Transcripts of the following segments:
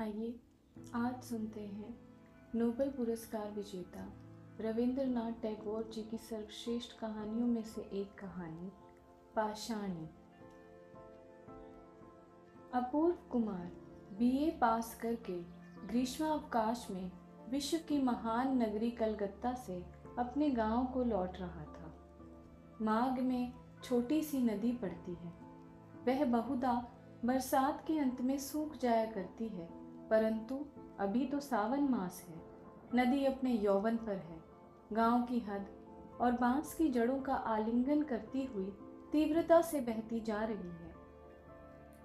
आइए आज सुनते हैं नोबेल पुरस्कार विजेता रविंद्रनाथ टैगोर जी की सर्वश्रेष्ठ कहानियों में से एक कहानी पाषाणी। अपूर्व कुमार बीए पास करके ग्रीष्मावकाश में विश्व की महान नगरी कलकत्ता से अपने गांव को लौट रहा था। मार्ग में छोटी सी नदी पड़ती है। वह बहुधा बरसात के अंत में सूख जाया करती है, परंतु अभी तो सावन मास है। नदी अपने यौवन पर है। गांव की हद और बांस की जड़ों का आलिंगन करती हुई तीव्रता से बहती जा रही है।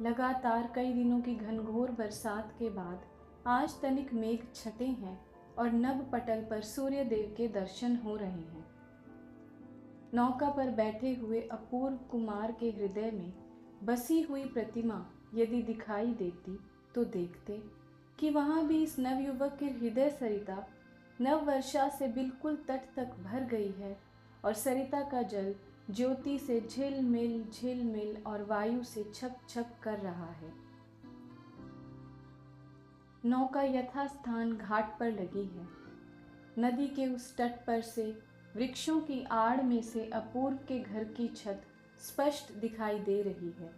लगातार कई दिनों की घनघोर बरसात के बाद आज तनिक मेघ छटे हैं और नभ पटल पर सूर्य देव के दर्शन हो रहे हैं। नौका पर बैठे हुए अपूर्व कुमार के हृदय में बसी हुई प्रतिमा यदि दिखाई देती तो देखते कि वहाँ भी इस नवयुवक की हृदय सरिता नव वर्षा से बिल्कुल तट तक भर गई है और सरिता का जल ज्योति से झिलमिल और वायु से छप छप कर रहा है। नौका यथास्थान घाट पर लगी है। नदी के उस तट पर से वृक्षों की आड़ में से अपूर्व के घर की छत स्पष्ट दिखाई दे रही है।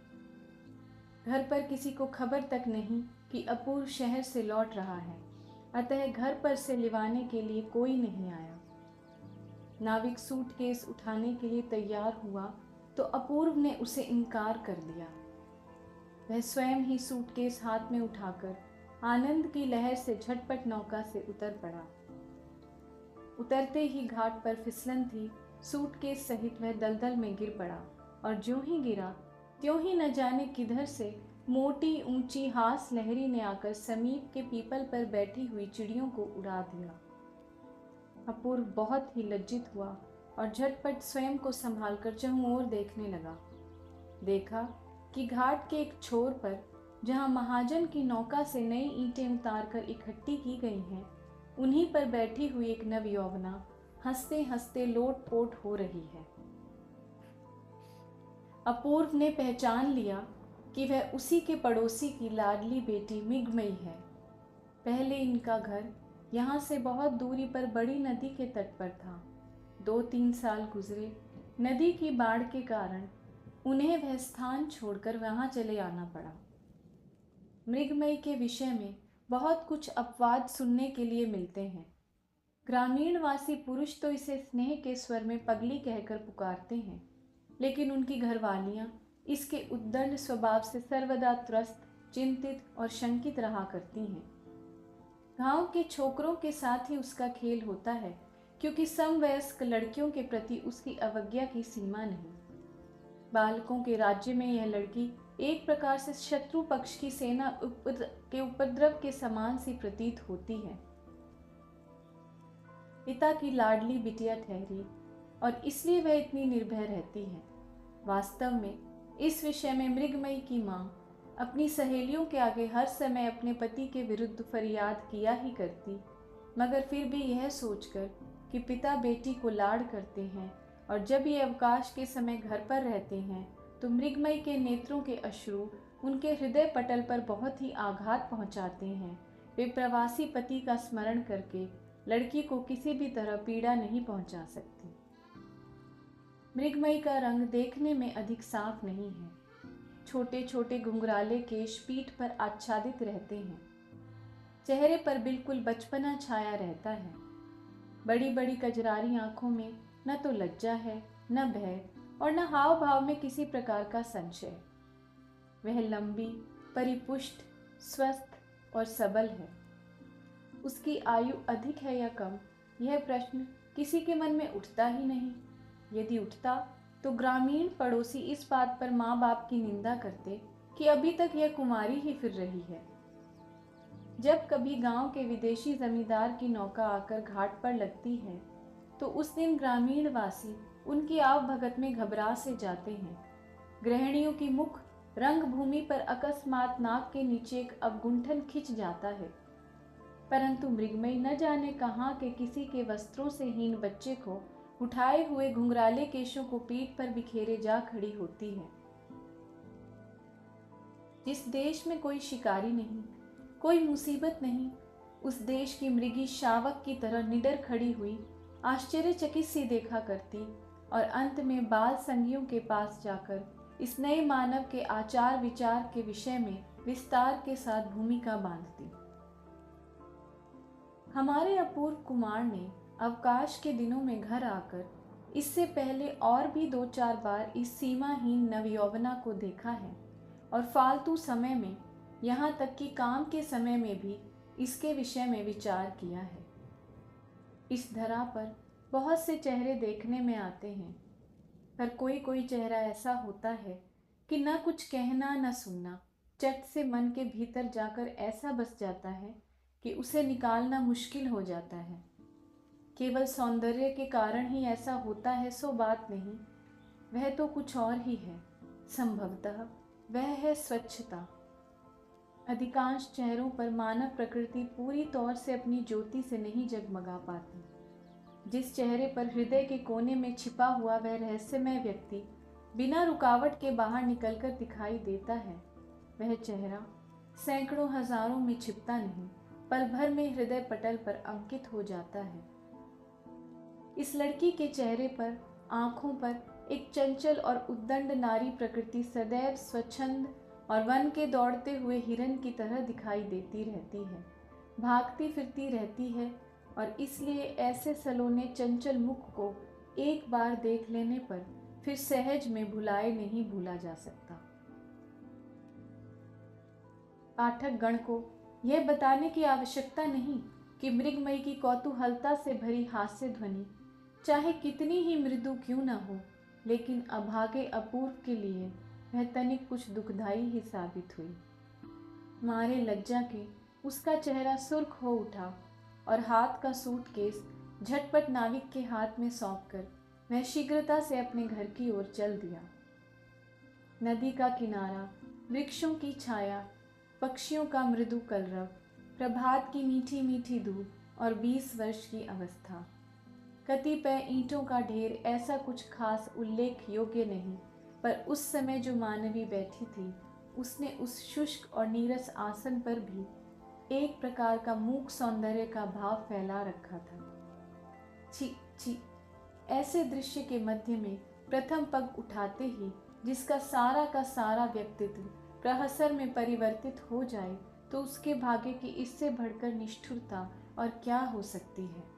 घर पर किसी को खबर तक नहीं कि अपूर्व शहर से लौट रहा है, अतः घर पर से लिवाने के लिए कोई नहीं आया। नाविक सूटकेस उठाने के लिए तैयार हुआ तो अपूर्व ने उसे इनकार कर दिया। वह स्वयं ही सूटकेस हाथ में उठाकर आनंद की लहर से झटपट नौका से उतर पड़ा। उतरते ही घाट पर फिसलन थी। सूटकेस सहित वह दलदल में गिर पड़ा और ज्यों ही गिरा त्यों ही न जाने किधर से मोटी ऊंची हास लहरी ने आकर समीप के पीपल पर बैठी हुई चिड़ियों को उड़ा दिया। अपूर्व बहुत ही लज्जित हुआ और झटपट स्वयं को संभालकर चहुं ओर देखने लगा। देखा कि घाट के एक छोर पर जहां महाजन की नौका से नई ईंटें उतारकर इकट्ठी की गई हैं, उन्हीं पर बैठी हुई एक नवयौवना हंसते हंसते लोटपोट हो रही है। अपूर्व ने पहचान लिया कि वह उसी के पड़ोसी की लाडली बेटी मृगमयी है। पहले इनका घर यहाँ से बहुत दूरी पर बड़ी नदी के तट पर था। 2-3 साल गुजरे। नदी की बाढ़ के कारण उन्हें वह स्थान छोड़कर वहाँ चले आना पड़ा। मृगमयी के विषय में बहुत कुछ अपवाद सुनने के लिए मिलते हैं। ग्रामीणवासी पुरुष तो इसे स्नेह के स्वर में पगली कहकर पुकारते हैं, लेकिन उनकी घरवालियां इसके उद्दंड स्वभाव से सर्वदा त्रस्त, चिंतित और शंकित रहा करती हैं। गांव के छोकरों के साथ ही उसका खेल होता है, क्योंकि समवयस्क लड़कियों के प्रति उसकी अवज्ञा की सीमा नहीं। बालकों के राज्य में यह लड़की एक प्रकार से शत्रु पक्ष की सेना के उपद्रव के समान सी प्रतीत होती है। पिता की लाडली बिटिया ठहरी और इसलिए वह इतनी निर्भय रहती है। वास्तव में इस विषय में मृगमयी की मां अपनी सहेलियों के आगे हर समय अपने पति के विरुद्ध फरियाद किया ही करती, मगर फिर भी यह सोचकर कि पिता बेटी को लाड करते हैं और जब ये अवकाश के समय घर पर रहते हैं तो मृगमयी के नेत्रों के अश्रु उनके हृदय पटल पर बहुत ही आघात पहुंचाते हैं। वे प्रवासी पति का स्मरण करके लड़की को किसी भी तरह पीड़ा नहीं पहुंचा सकती। मृगमयी का रंग देखने में अधिक साफ नहीं है। छोटे छोटे घुंघराले केश पीठ पर आच्छादित रहते हैं। चेहरे पर बिल्कुल बचपना छाया रहता है। बड़ी बड़ी कजरारी आंखों में न तो लज्जा है, न भय और न हाव भाव में किसी प्रकार का संशय। वह लंबी, परिपुष्ट, स्वस्थ और सबल है। उसकी आयु अधिक है या कम, यह प्रश्न किसी के मन में उठता ही नहीं। यदि उठता तो ग्रामीण पड़ोसी इस बात पर माँ बाप की निंदा करते कि अभी तक यह कुमारी ही फिर रही है। जब कभी गांव के विदेशी जमींदार की नौका आकर घाट पर लगती है तो उस दिन ग्रामीणवासी उनकी आवभगत में घबरा से जाते हैं। गृहिणियों की मुख रंगभूमि पर अकस्मात नाक के नीचे एक अवगुंठन खिंच जाता है, परंतु मृगमयी न जाने कहाँ के किसी के वस्त्रों से हीन बच्चे को उठाए हुए घुंघराले केशों को पीठ पर बिखेरे जा खड़ी होती है। जिस देश में कोई शिकारी नहीं, कोई मुसीबत नहीं। उस देश की मृगी शावक की तरह निडर खड़ी हुई आश्चर्यचकित सी देखा करती और अंत में बाल संगियों के पास जाकर इस नए मानव के आचार विचार के विषय में विस्तार के साथ भूमिका बांधती। हमारे अपूर्व कुमार ने अवकाश के दिनों में घर आकर इससे पहले और भी 2-4 बार इस सीमाहीन नवयौवना को देखा है और फालतू समय में, यहाँ तक कि काम के समय में भी इसके विषय में विचार किया है। इस धरा पर बहुत से चेहरे देखने में आते हैं, पर कोई कोई चेहरा ऐसा होता है कि न कुछ कहना न सुनना चट से मन के भीतर जाकर ऐसा बस जाता है कि उसे निकालना मुश्किल हो जाता है। केवल सौंदर्य के कारण ही ऐसा होता है सो बात नहीं, वह तो कुछ और ही है। संभवतः वह है स्वच्छता। अधिकांश चेहरों पर मानव प्रकृति पूरी तौर से अपनी ज्योति से नहीं जगमगा पाती। जिस चेहरे पर हृदय के कोने में छिपा हुआ वह रहस्यमय व्यक्ति बिना रुकावट के बाहर निकलकर दिखाई देता है, वह चेहरा सैकड़ों हजारों में छिपता नहीं, पल भर में हृदय पटल पर अंकित हो जाता है। इस लड़की के चेहरे पर, आंखों पर एक चंचल और उद्दंड नारी प्रकृति सदैव स्वच्छंद और वन के दौड़ते हुए हिरन की तरह दिखाई देती रहती है, भागती फिरती रहती है और इसलिए ऐसे सलोने चंचल मुख को एक बार देख लेने पर फिर सहज में भुलाए नहीं भूला जा सकता। पाठक गण को यह बताने की आवश्यकता नहीं कि मृगमयी की कौतूहलता से भरी हास्य ध्वनि चाहे कितनी ही मृदु क्यों न हो, लेकिन अभागे अपूर्व के लिए वह तनिक कुछ दुखदाई ही साबित हुई। मारे लज्जा के उसका चेहरा सुर्ख हो उठा और हाथ का सूटकेस झटपट नाविक के हाथ में सौंपकर वह शीघ्रता से अपने घर की ओर चल दिया। नदी का किनारा, वृक्षों की छाया, पक्षियों का मृदु कलरव, प्रभात की मीठी मीठी धूप और 20 वर्ष की अवस्था, कतिपय ईंटों का ढेर, ऐसा कुछ खास उल्लेख योग्य नहीं, पर उस समय जो मानवी बैठी थी उसने उस शुष्क और नीरस आसन पर भी एक प्रकार का मूक सौंदर्य का भाव फैला रखा था। छी छी, ऐसे दृश्य के मध्य में प्रथम पग उठाते ही जिसका सारा का सारा व्यक्तित्व प्रहसर में परिवर्तित हो जाए तो उसके भाग्य की इससे बढ़कर निष्ठुरता और क्या हो सकती है।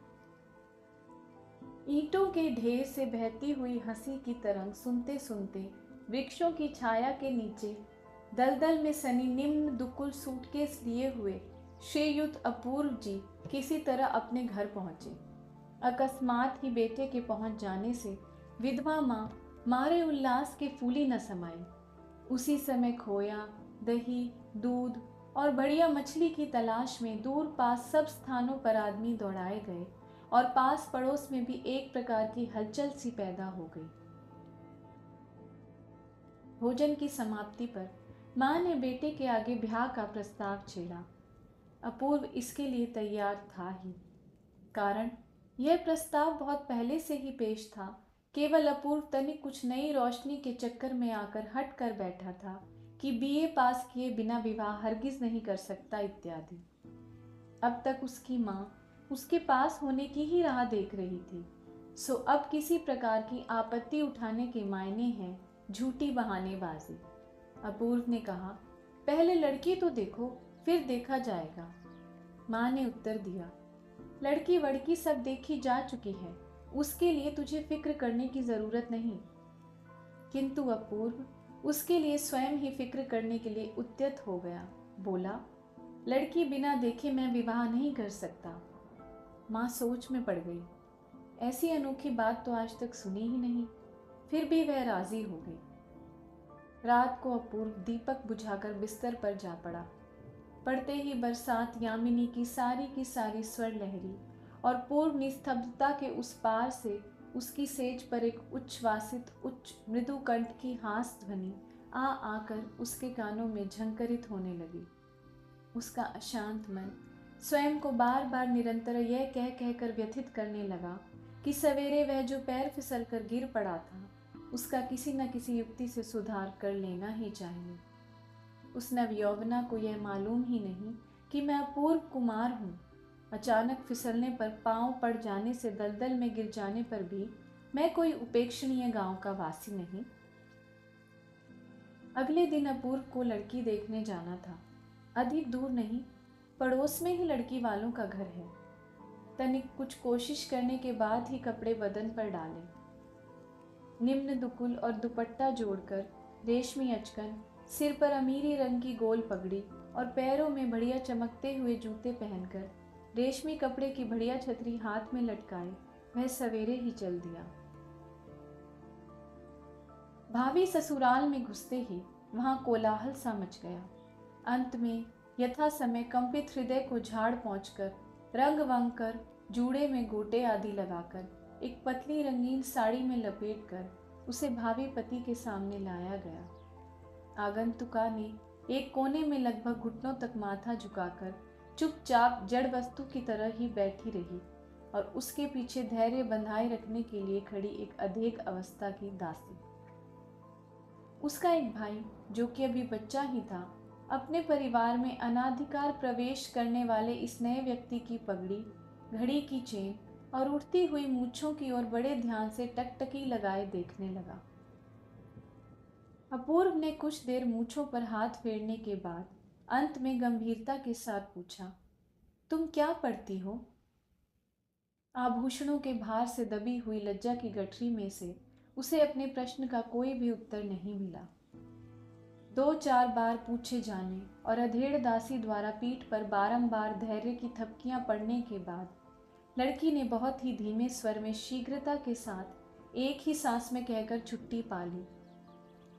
ईंटों के ढेर से बहती हुई हंसी की तरंग सुनते सुनते वृक्षों की छाया के नीचे दलदल में सनी निम्न दुकुल सूटकेस लिए हुए श्रीयुत अपूर्व जी किसी तरह अपने घर पहुंचे। अकस्मात ही बेटे के पहुंच जाने से विधवा माँ मारे उल्लास के फूली न समाई। उसी समय खोया, दही, दूध और बढ़िया मछली की तलाश में दूर पास सब स्थानों पर आदमी दौड़ाए गए और पास पड़ोस में भी एक प्रकार की हलचल सी पैदा हो गई। भोजन की समाप्ति पर माँ ने बेटे के आगे ब्याह का प्रस्ताव छेड़ा। अपूर्व इसके लिए तैयार था ही, कारण यह प्रस्ताव बहुत पहले से ही पेश था। केवल अपूर्व तनिक कुछ नई रोशनी के चक्कर में आकर हट कर बैठा था कि बीए पास किए बिना विवाह हरगिज नहीं कर सकता इत्यादि। अब तक उसकी माँ उसके पास होने की ही राह देख रही थी, सो अब किसी प्रकार की आपत्ति उठाने के मायने हैं झूठी बहानेबाजी। अपूर्व ने कहा, पहले लड़की तो देखो, फिर देखा जाएगा। माँ ने उत्तर दिया, लड़की वड़की सब देखी जा चुकी है, उसके लिए तुझे फिक्र करने की जरूरत नहीं। किंतु अपूर्व उसके लिए स्वयं ही फिक्र करने के लिए उद्यत हो गया। बोला, लड़की बिना देखे मैं विवाह नहीं कर सकता। माँ सोच में पड़ गई। ऐसी अनोखी बात तो आज तक सुनी ही नहीं। फिर भी वह राजी हो गई। रात को अपूर्व दीपक बुझाकर बिस्तर पर जा पड़ा। पड़ते ही बरसात यामिनी की सारी स्वर लहरी और पूर्व निस्तब्धता के उस पार से उसकी सेज पर एक उच्छ्वासित उच्च मृदु कंठ की हास ध्वनि आ आकर उसके कानों में झंकरित होने लगी। उसका अशांत मन स्वयं को बार बार निरंतर यह कह कहकर व्यथित करने लगा कि सवेरे वह जो पैर फिसल कर गिर पड़ा था उसका किसी न किसी युक्ति से सुधार कर लेना ही चाहिए। उस नवयौवना को यह मालूम ही नहीं कि मैं अपूर्व कुमार हूँ। अचानक फिसलने पर पांव पड़ जाने से दलदल में गिर जाने पर भी मैं कोई उपेक्षणीय गांव का वासी नहीं। अगले दिन अपूर्व को लड़की देखने जाना था। अधिक दूर नहीं, पड़ोस में ही लड़की वालों का घर है। तनिक कुछ कोशिश करने के बाद ही कपड़े बदन पर डाले, निम्न दुकुल और दुपट्टा जोड़कर, रेशमी अचकन, सिर पर अमीरी रंग की गोल पगड़ी और पैरों में बढ़िया चमकते हुए जूते पहनकर, रेशमी कपड़े की बढ़िया छतरी हाथ में लटकाए वह सवेरे ही चल दिया। भाभी ससुराल में घुसते ही वहां कोलाहल सा मच गया। अंत में यथा समय कंपित हृदय को झाड़ पहुंचकर, रंग वंग कर, जूड़े में गोटे आदि लगाकर, एक पतली रंगीन साड़ी में लपेटकर उसे भावी पति के सामने लाया गया। आगंतुका ने एक कोने में लगभग घुटनों तक माथा झुकाकर चुपचाप जड़ वस्तु की तरह ही बैठी रही और उसके पीछे धैर्य बंधाए रखने के लिए खड़ी एक अधेड़ अवस्था की दासी। उसका एक भाई, जो कि अभी बच्चा ही था, अपने परिवार में अनाधिकार प्रवेश करने वाले इस नए व्यक्ति की पगड़ी, घड़ी की चेन और उठती हुई मूंछों की ओर बड़े ध्यान से टकटकी लगाए देखने लगा। अपूर्व ने कुछ देर मूंछों पर हाथ फेरने के बाद अंत में गंभीरता के साथ पूछा, तुम क्या पढ़ती हो? आभूषणों के भार से दबी हुई लज्जा की गठरी में से उसे अपने प्रश्न का कोई भी उत्तर नहीं मिला। 2-4 बार पूछे जाने और अधेड़ दासी द्वारा पीठ पर बारंबार धैर्य की थपकियां पड़ने के बाद लड़की ने बहुत ही धीमे स्वर में शीघ्रता के साथ एक ही सांस में कहकर छुट्टी पा ली।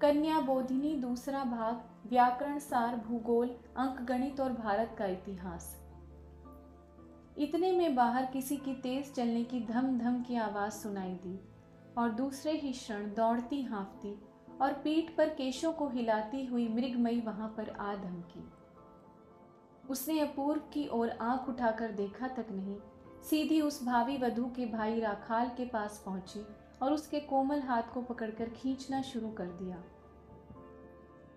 कन्या बोधिनी दूसरा भाग, व्याकरण सार, भूगोल, अंक गणित और भारत का इतिहास। इतने में बाहर किसी की तेज चलने की धम धम की आवाज सुनाई दी और दूसरे ही क्षण दौड़ती हाँफती और पीठ पर केशों को हिलाती हुई मृगमयी वहां पर आ धमकी। उसने अपूर्व की ओर आंख उठाकर देखा तक नहीं, सीधी उस भावी वधू के भाई राखाल के पास पहुंची और उसके कोमल हाथ को पकड़कर खींचना शुरू कर दिया।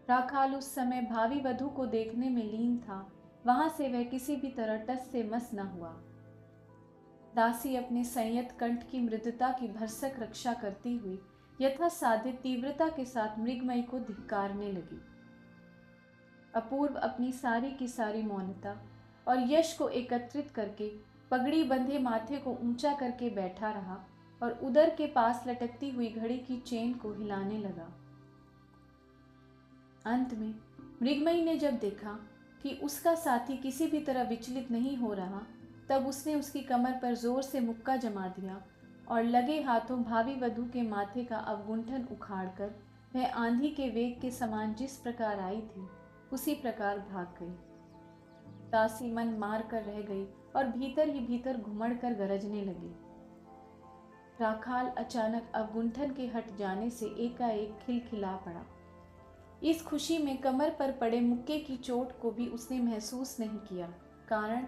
राखाल उस समय भावी वधू को देखने में लीन था, वहां से वह किसी भी तरह टस से मस न हुआ। दासी अपने संयत कंठ की मृदुता की भरसक रक्षा करती हुई यथा साधित तीव्रता के साथ मृगमयी को धिक्कारने लगी। अपूर्व अपनी सारी की सारी मौनता और यश को एकत्रित करके पगड़ी बंधे माथे को ऊंचा करके बैठा रहा और उदर के पास लटकती हुई घड़ी की चेन को हिलाने लगा। अंत में मृगमयी ने जब देखा कि उसका साथी किसी भी तरह विचलित नहीं हो रहा, तब उसने उसकी कमर पर जोर से मुक्का जमा दिया और लगे हाथों भावी वधू के माथे का अवगुंठन उखाड़कर वह आंधी के वेग के समान जिस प्रकार आई थी उसी प्रकार भाग गई। दासी मन मार कर रह गई और भीतर ही भीतर घुमड़ कर गरजने लगी। राखाल अचानक अवगुंठन के हट जाने से एकाएक खिलखिला पड़ा। इस खुशी में कमर पर पड़े मुक्के की चोट को भी उसने महसूस नहीं किया, कारण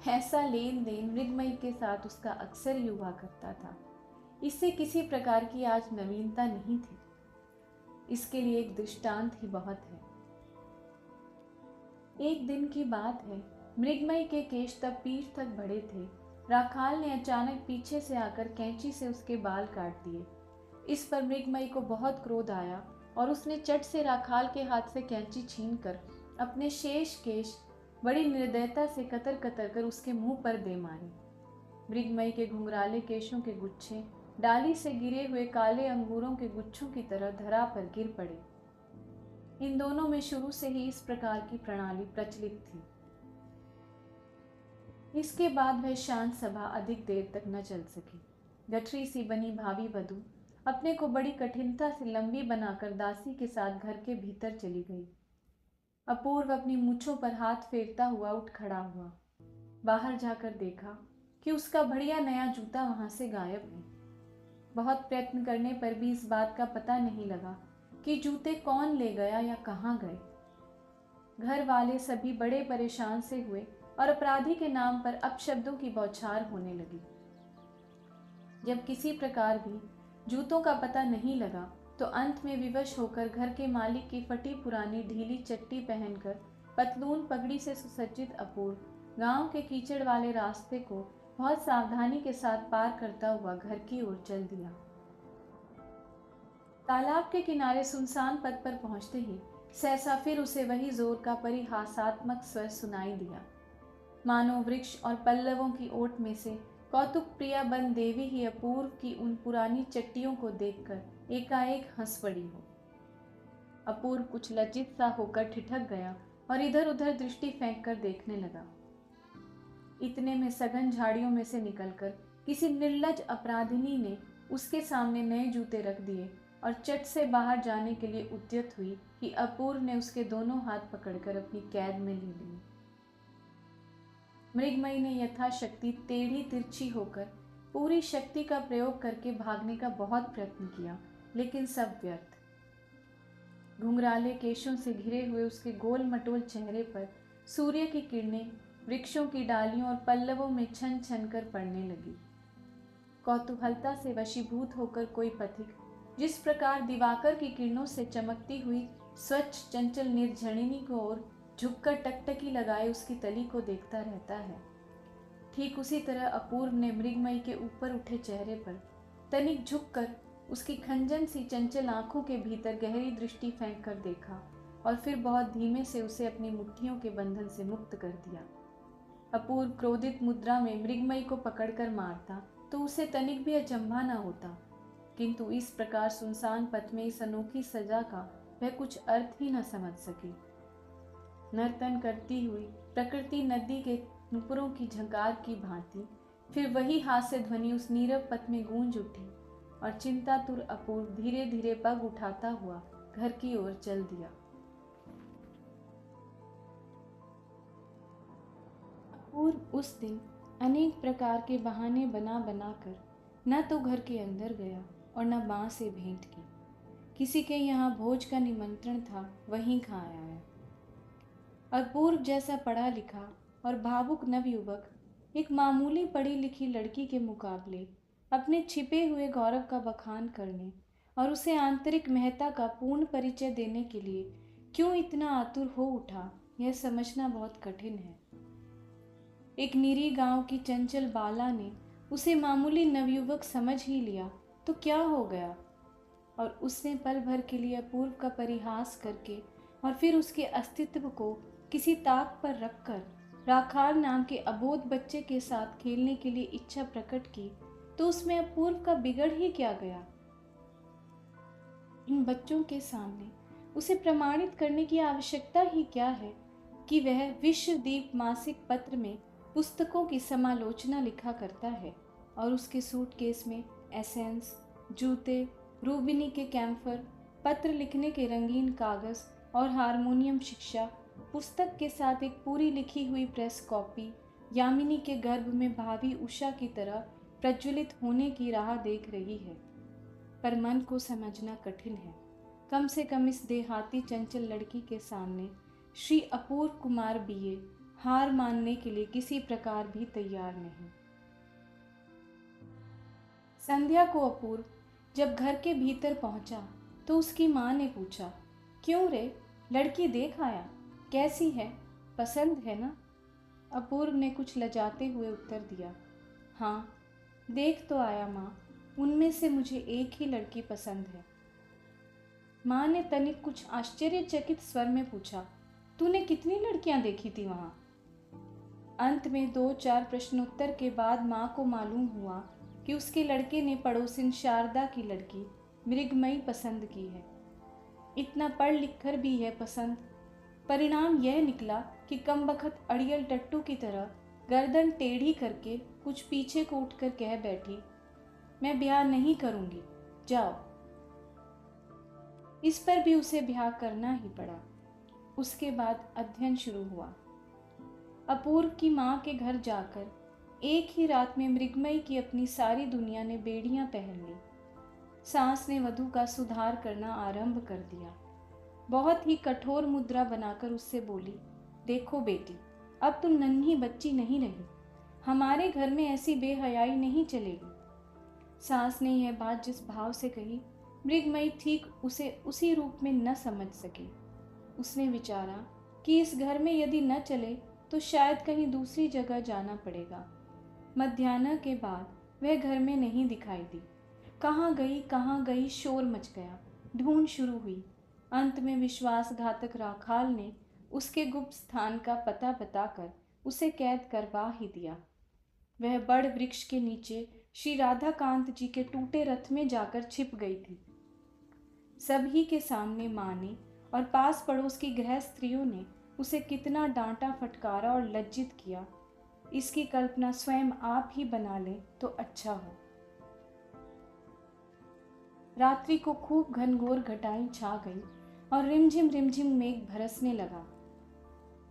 ऐसा लेन देन मृगमयी के साथ उसका अक्सर ही हुआ करता था। इससे किसी प्रकार की आज नवीनता नहीं थी। इसके लिए एक दृष्टांत ही बहुत है। एक दिन की बात है, मृगमयी के केश तब पीठ तक बढ़े थे। राखाल ने अचानक पीछे से आकर कैंची से उसके बाल काट दिए। इस पर मृगमयी को बहुत क्रोध आया और उसने चट से राखाल के हाथ से कैंची छीनकर अपने शेष केश बड़ी निर्दयता से कतर कतर कर उसके मुंह पर दे मारे। मृगमयी के घुंघराले केशों के गुच्छे डाली से गिरे हुए काले अंगूरों के गुच्छों की तरह धरा पर गिर पड़े। इन दोनों में शुरू से ही इस प्रकार की प्रणाली प्रचलित थी। इसके बाद वह शांत सभा अधिक देर तक न चल सकी। गठरी सी बनी भावी वधू अपने को बड़ी कठिनता से लंबी बनाकर दासी के साथ घर के भीतर चली गई। अपूर्व अपनी मूंछों पर हाथ फेरता हुआ उठ खड़ा हुआ। बाहर जाकर देखा कि उसका बढ़िया नया जूता वहां से गायब है। बहुत प्रयत्न करने पर भी इस बात का पता नहीं लगा कि जूते कौन ले गया या कहाँ गए। घर वाले सभी बड़े परेशान से हुए और अपराधी के नाम पर अपशब्दों की बौछार होने लगी। जब किसी प्रकार भी जूतों का पता नहीं लगा तो अंत में विवश होकर घर के मालिक की फटी पुरानी ढीली चट्टी पहनकर पतलून पगड़ी से सुसज्जित अपूर्व गांव के कीचड़ वाले रास्ते को बहुत सावधानी के साथ पार करता हुआ घर की ओर चल दिया। तालाब के किनारे सुनसान पथ पर पहुंचते ही सहसा फिर उसे वही जोर का परिहासात्मक स्वर सुनाई दिया, मानो वृक्ष और पल्लवों की ओट में से कौतुक प्रिया बन देवी ही अपूर्व की उन पुरानी चट्टियों को देखकर एकाएक हंस पड़ी हो। अपूर्व कुछ लज्जित सा होकर ठिठक गया और इधर उधर दृष्टि फेंक कर देखने लगा। इतने में सघन झाड़ियों में से निकलकर किसी निर्लज अपराधिनी ने उसके सामने नए जूते रख दिए और चट से बाहर जाने के लिए उद्यत हुई कि अपूर्व ने उसके दोनों हाथ पकड़कर अपनी कैद में ले लिए। मृगमयी ने यथाशक्ति टेढ़ी तिरछी होकर पूरी शक्ति का प्रयोग करके भागने का बहुत प्रयत्न किया, लेकिन सब व्यर्थ। घुंघराले केशों से घिरे हुए उसके गोल मटोल चेहरे पर सूर्य की किरणें वृक्षों की डालियों और पल्लवों में छन छन कर पड़ने लगी। कौतूहलता से वशीभूत होकर कोई पथिक जिस प्रकार दिवाकर की किरणों से चमकती हुई स्वच्छ चंचल निर्झरिणी की ओर झुककर टकटकी लगाए उसकी तली को देखता रहता है, ठीक उसी तरह अपूर्व ने मृगमयी के ऊपर उठे चेहरे पर तनिक झुककर उसकी खंजन सी चंचल आंखों के भीतर गहरी दृष्टि फेंक कर देखा और फिर बहुत धीमे से उसे अपनी मुट्ठियों के बंधन से मुक्त कर दिया। अपूर्व क्रोधित मुद्रा में मृगमयी को पकड़कर मारता तो उसे तनिक भी अचंभा न होता, किंतु इस प्रकार सुनसान पथ में इस अनोखी सजा का वह कुछ अर्थ ही न समझ सकी। नर्तन करती हुई प्रकृति नदी के नुपुरों की झंकार की भांति फिर वही हास्य ध्वनि उस नीरव पथ में गूंज उठी और चिंतातुर अपूर्व धीरे धीरे पग उठाता हुआ घर की ओर चल दिया। अपूर्व उस दिन अनेक प्रकार के बहाने बना बनाकर न तो घर के अंदर गया और न माँ से भेंट की। किसी के यहाँ भोज का निमंत्रण था, वहीं खा आया। अपूर्व जैसा पढ़ा लिखा और भावुक नवयुवक एक मामूली पढ़ी लिखी लड़की के मुकाबले अपने छिपे हुए गौरव का बखान करने और उसे आंतरिक महत्ता का पूर्ण परिचय देने के लिए क्यों इतना आतुर हो उठा, यह समझना बहुत कठिन है। एक निरी गांव की चंचल बाला ने उसे मामूली नवयुवक समझ ही लिया तो क्या हो गया, और उसने पल भर के लिए अपूर्व का परिहास करके और फिर उसके अस्तित्व को किसी ताक पर रखकर राखाल नाम के अबोध बच्चे के साथ खेलने के लिए इच्छा प्रकट की, तो उसमें अपूर्व का बिगड़ ही क्या गया। इन बच्चों के सामने उसे प्रमाणित करने की आवश्यकता ही क्या है कि वह विश्वदीप मासिक पत्र में पुस्तकों की समालोचना लिखा करता है और उसके सूटकेस में एसेंस, जूते, रूबिनी के कैम्फर, पत्र लिखने के रंगीन कागज और हारमोनियम शिक्षा पुस्तक के साथ एक पूरी लिखी हुई प्रेस कॉपी यामिनी के गर्भ में भावी उषा की तरह प्रज्वलित होने की राह देख रही है। पर मन को समझना कठिन है, कम से कम इस देहाती चंचल लड़की के सामने श्री अपूर्व कुमार बीए हार मानने के लिए किसी प्रकार भी तैयार नहीं। संध्या को अपूर्व जब घर के भीतर पहुंचा तो उसकी माँ ने पूछा, क्यों रे, लड़की देख आया, कैसी है, पसंद है ना? अपूर्व ने कुछ लजाते हुए उत्तर दिया, हाँ देख तो आया माँ, उनमें से मुझे एक ही लड़की पसंद है। माँ ने तनिक कुछ आश्चर्यचकित स्वर में पूछा, तूने कितनी लड़कियां देखी थी वहां? अंत में 2-4 प्रश्नोत्तर के बाद माँ को मालूम हुआ कि उसके लड़के ने पड़ोसिन शारदा की लड़की मृगमयी पसंद की है। इतना पढ़ लिख कर भी है पसंद। परिणाम यह निकला कि कमबख्त अड़ियल टट्टू की तरह गर्दन टेढ़ी करके कुछ पीछे को उठकर कह बैठी, मैं ब्याह नहीं करूंगी, जाओ। इस पर भी उसे ब्याह करना ही पड़ा। उसके बाद अध्ययन शुरू हुआ। अपूर्व की माँ के घर जाकर एक ही रात में मृगमयी की अपनी सारी दुनिया ने बेड़ियां पहन ली। सांस ने वधू का सुधार करना आरंभ कर दिया। बहुत ही कठोर मुद्रा बनाकर उससे बोली, देखो बेटी, अब तुम नन्ही बच्ची नहीं रही, हमारे घर में ऐसी बेहयाई नहीं चलेगी। सांस ने यह बात जिस भाव से कही, मृगमयी ठीक उसे उसी रूप में न समझ सकी। उसने विचारा, कि इस घर में यदि न चले तो शायद कहीं दूसरी जगह जाना पड़ेगा। मध्याह्न के बाद वह घर में नहीं दिखाई दी। कहाँ गई शोर मच गया। ढूंढ शुरू हुई। अंत में विश्वासघातक राखाल ने उसके गुप्त स्थान का पता बताकर उसे कैद करवा ही दिया। वह बड़ वृक्ष के नीचे श्री राधाकांत जी के टूटे रथ में जाकर छिप गई थी। सभी के सामने माँ ने और पास पड़ोस की गृह स्त्रियों ने उसे कितना डांटा, फटकारा और लज्जित किया, इसकी कल्पना स्वयं आप ही बना लें तो अच्छा हो। रात्रि को खूब घनघोर घटाएं छा गई और रिमझिम मेघ बरसने लगा।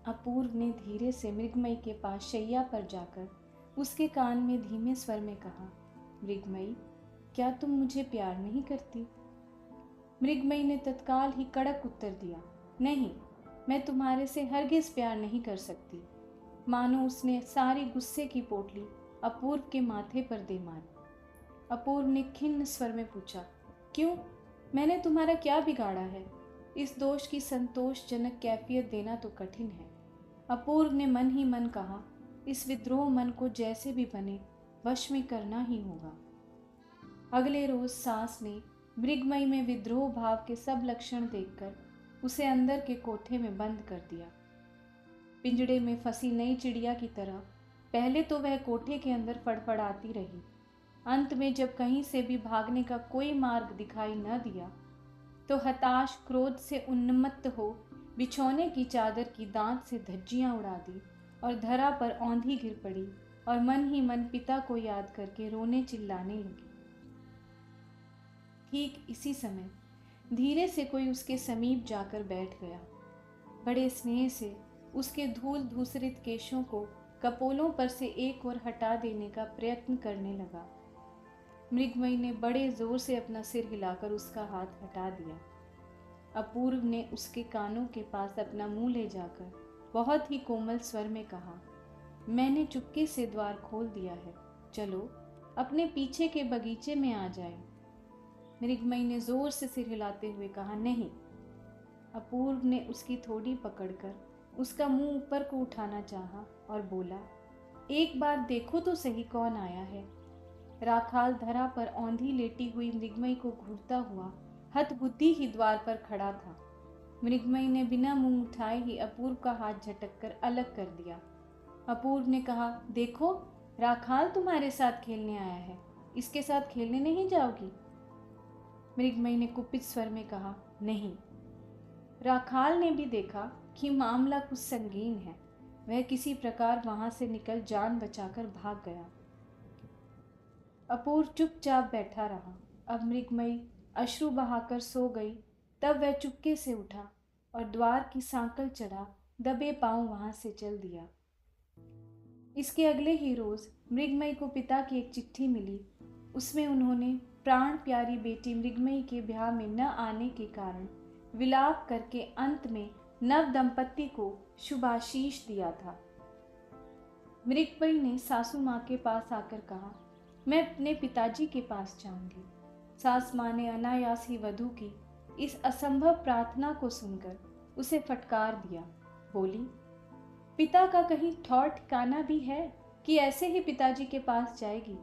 अपूर्व ने धीरे से मृगमयी के पास शैया पर जाकर उसके कान में धीमे स्वर में कहा, मृगमयी, क्या तुम मुझे प्यार नहीं करती? मृगमयी ने तत्काल ही कड़क उत्तर दिया, नहीं, मैं तुम्हारे से हरगिज प्यार नहीं कर सकती। मानो उसने सारी गुस्से की पोटली अपूर्व के माथे पर दे मारी। अपूर्व ने खिन्न स्वर में पूछा, क्यों? मैंने तुम्हारा क्या बिगाड़ा है? इस दोष की संतोषजनक कैफियत देना तो कठिन है। अपूर्व ने मन ही मन कहा, इस विद्रोह मन को जैसे भी बने वश में करना ही होगा। अगले रोज सास ने मृगमयी में विद्रोह भाव के सब लक्षण देखकर उसे अंदर के कोठे में बंद कर दिया। पिंजड़े में फंसी नई चिड़िया की तरह पहले तो वह कोठे के अंदर फड़फड़ाती रही। अंत में जब कहीं से भी भागने का कोई मार्ग दिखाई न दिया तो हताश, क्रोध से उन्मत्त हो बिछौने की चादर की दांत से धज्जियां उड़ा दी और धरा पर औंधी गिर पड़ी और मन ही मन पिता को याद करके रोने चिल्लाने लगी। ठीक इसी समय धीरे से कोई उसके समीप जाकर बैठ गया। बड़े स्नेह से उसके धूल धूसरित केशों को कपोलों पर से एक ओर हटा देने का प्रयत्न करने लगा। मृगमयी ने बड़े जोर से अपना सिर हिलाकर उसका हाथ हटा दिया। अपूर्व ने उसके कानों के पास अपना मुंह ले जाकर बहुत ही कोमल स्वर में कहा, मैंने चुपके से द्वार खोल दिया है, चलो अपने पीछे के बगीचे में आ जाए। मृगमयी ने जोर से सिर हिलाते हुए कहा, नहीं। अपूर्व ने उसकी थोड़ी पकड़कर उसका मुंह ऊपर को उठाना चाहा और बोला, एक बार देखो तो सही कौन आया है। राखाल धरा पर औंधी लेटी हुई मृगमयी को घूरता हुआ हतबुद्धि ही द्वार पर खड़ा था। मृगमयी ने बिना मुंह उठाए ही अपूर्व का हाथ झटक कर अलग कर दिया। अपूर्व ने कहा, देखो, राखाल तुम्हारे साथ खेलने आया है, इसके साथ खेलने नहीं जाओगी? मृगमयी ने कुपित स्वर में कहा, नहीं। राखाल ने भी देखा कि मामला कुछ संगीन है। वह किसी प्रकार वहां से निकल जान बचाकर भाग गया। अपूर्व चुपचाप बैठा रहा। अब मृगमयी अश्रु बहाकर सो गई। तब वह चुपके से उठा और द्वार की सांकल चढ़ा दबे पांव वहां से चल दिया। इसके अगले ही रोज मृगमयी को पिता की एक चिट्ठी मिली। उसमें उन्होंने प्राण प्यारी बेटी मृगमयी के ब्याह में न आने के कारण विलाप करके अंत में नव दंपत्ति को शुभाशीष दिया था। मृगमयी ने सासू माँ के पास आकर कहा, मैं अपने पिताजी के पास जाऊंगी। सास माँ ने अनायास ही वधू की इस असंभव प्रार्थना को सुनकर उसे फटकार दिया। बोली, पिता का कहीं ठौर ठिकाना भी है कि ऐसे ही पिताजी के पास जाएगी?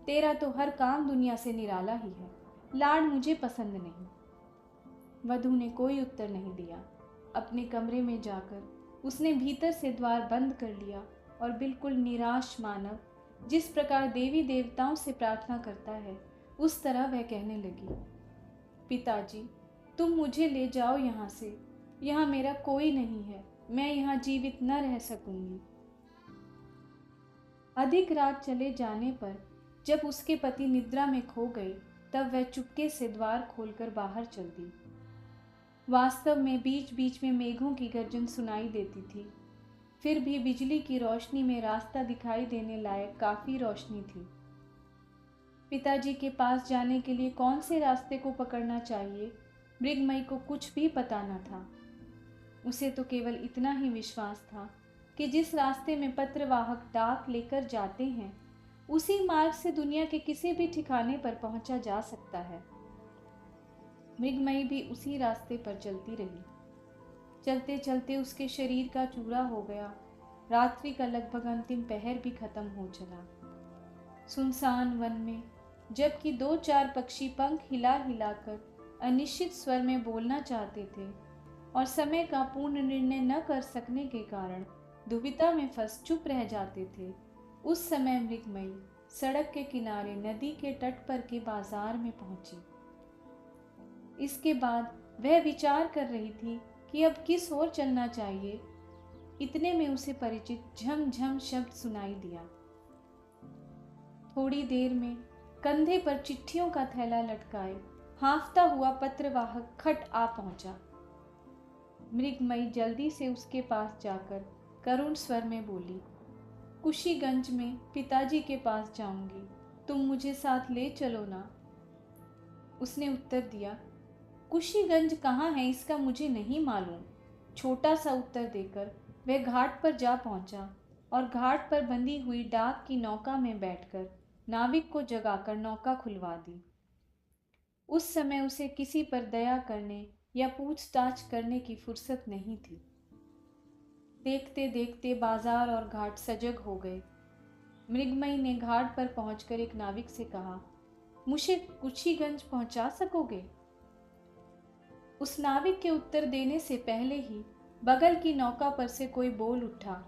तेरा तो हर काम दुनिया से निराला ही है। लाड मुझे पसंद नहीं। वधू ने कोई उत्तर नहीं दिया। अपने कमरे में जाकर उसने भीतर से द्वार बंद कर लिया और बिल्कुल निराश मानव जिस प्रकार देवी देवताओं से प्रार्थना करता है उस तरह वह कहने लगी, पिताजी, तुम मुझे ले जाओ यहाँ से। यहाँ मेरा कोई नहीं है। मैं यहाँ जीवित न रह सकूंगी। अधिक रात चले जाने पर जब उसके पति निद्रा में खो गए तब वह चुपके से द्वार खोलकर बाहर चल दी। वास्तव में बीच बीच में मेघों की गर्जन सुनाई देती थी। फिर भी बिजली की रोशनी में रास्ता दिखाई देने लायक काफी रोशनी थी। पिताजी के पास जाने के लिए कौन से रास्ते को पकड़ना चाहिए मृगमयी को कुछ भी पता न था। उसे तो केवल इतना ही विश्वास था कि जिस रास्ते में पत्रवाहक डाक लेकर जाते हैं उसी मार्ग से दुनिया के किसी भी ठिकाने पर पहुंचा जा सकता है। मृगमयी भी उसी रास्ते पर चलती रही। चलते चलते उसके शरीर का चूरा हो गया। रात्रि का लगभग अंतिम पहर भी खत्म हो चला। सुनसान वन में जबकि दो चार पक्षी पंख हिला हिलाकर अनिश्चित स्वर में बोलना चाहते थे और समय का पूर्ण निर्णय न कर सकने के कारण दुविधा में फंस चुप रह जाते थे, उस समय मृगमयी सड़क के किनारे नदी के तट पर के बाजार में पहुंची। इसके बाद वह विचार कर रही थी कि अब किस ओर चलना चाहिए। इतने में उसे परिचित झम-झम शब्द सुनाई दिया। थोड़ी देर में कंधे पर चिट्ठियों का थैला लटकाए हाँफता हुआ पत्रवाहक खट आ पहुंचा। मृगमयी जल्दी से उसके पास जाकर करुण स्वर में बोली, कुशीगंज में पिताजी के पास जाऊंगी, तुम मुझे साथ ले चलो ना। उसने उत्तर दिया, कुशीगंज कहाँ है इसका मुझे नहीं मालूम। छोटा सा उत्तर देकर वह घाट पर जा पहुंचा और घाट पर बंधी हुई डाक की नौका में बैठकर नाविक को जगाकर नौका खुलवा दी। उस समय उसे किसी पर दया करने या पूछताछ करने की फुर्सत नहीं थी। देखते देखते बाजार और घाट सजग हो गए। मृगमयी ने घाट पर पहुंचकर एक नाविक से कहा, मुझे कुशीगंज पहुंचा सकोगे? उस नाविक के उत्तर देने से पहले ही बगल की नौका पर से कोई बोल उठा,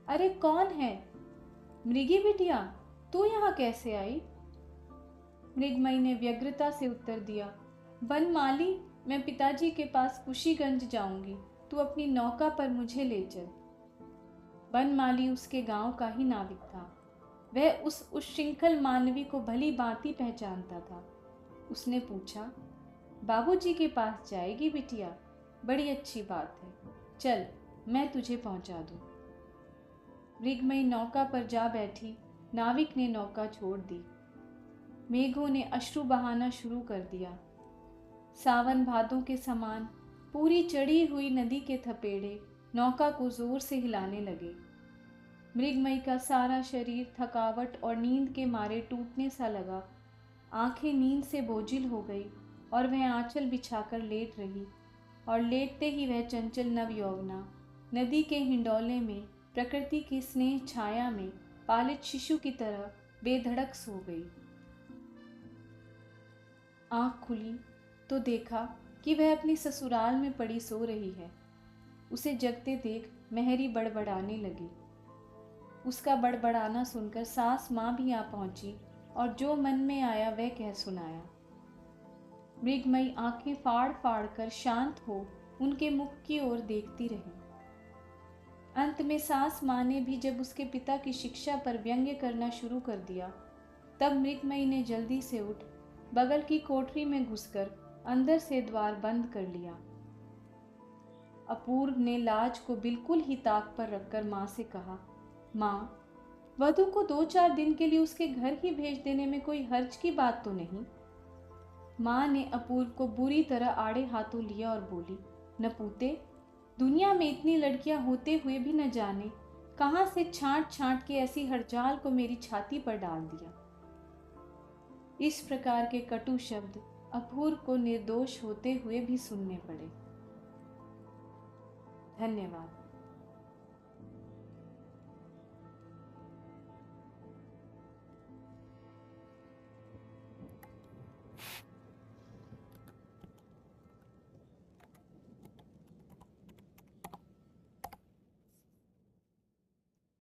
अरे कौन है? मृगी बिटिया, तू यहाँ कैसे आई? मृगमयी ने व्यग्रता से उत्तर दिया, वनमाली, मैं पिताजी के पास कुशीगंज जाऊंगी, तू अपनी नौका पर मुझे ले चल। वनमाली उसके गांव का ही नाविक था। वह उस उच्छृंखल मानवी को भली भांति पहचानता था। उसने पूछा, बाबूजी के पास जाएगी बिटिया? बड़ी अच्छी बात है, चल मैं तुझे पहुंचा दूं। मृगमयी नौका पर जा बैठी। नाविक ने नौका छोड़ दी। मेघों ने अश्रु बहाना शुरू कर दिया। सावन भादों के समान पूरी चढ़ी हुई नदी के थपेड़े नौका को जोर से हिलाने लगे। मृगमयी का सारा शरीर थकावट और नींद के मारे टूटने सा लगा। आंखें नींद से बोझिल हो गई और वह आंचल बिछाकर लेट रही और लेटते ही वह चंचल नवयौवना नदी के हिंडोले में प्रकृति की स्नेह छाया में पालित शिशु की तरह बेधड़क सो गई। आंख खुली तो देखा कि वह अपनी ससुराल में पड़ी सो रही है। उसे जगते देख मेहरी बड़बड़ाने लगी। उसका बड़बड़ाना सुनकर सास माँ भी आ पहुंची और जो मन में आया वह कह सुनाया। मृगमयी आंखें फाड़ फाड़ कर शांत हो उनके मुख की ओर देखती रही। अंत में सास माँ ने भी जब उसके पिता की शिक्षा पर व्यंग्य करना शुरू कर दिया, तब मृगमयी ने जल्दी से उठ बगल की कोठरी में घुसकर अंदर से द्वार बंद कर लिया। अपूर्व ने लाज को बिल्कुल ही ताक पर रखकर माँ से कहा, माँ, वधू को 2-4 दिन के लिए उसके घर ही भेज देने में कोई हर्ज की बात तो नहीं? माँ ने अपूर्व को बुरी तरह आड़े हाथों लिया और बोली, नपूते, दुनिया में इतनी लड़कियां होते हुए भी न जाने कहाँ से छांट छांट के ऐसी हड़जाल को मेरी छाती पर डाल दिया। इस प्रकार के कटु शब्द अपूर्व को निर्दोष होते हुए भी सुनने पड़े। धन्यवाद।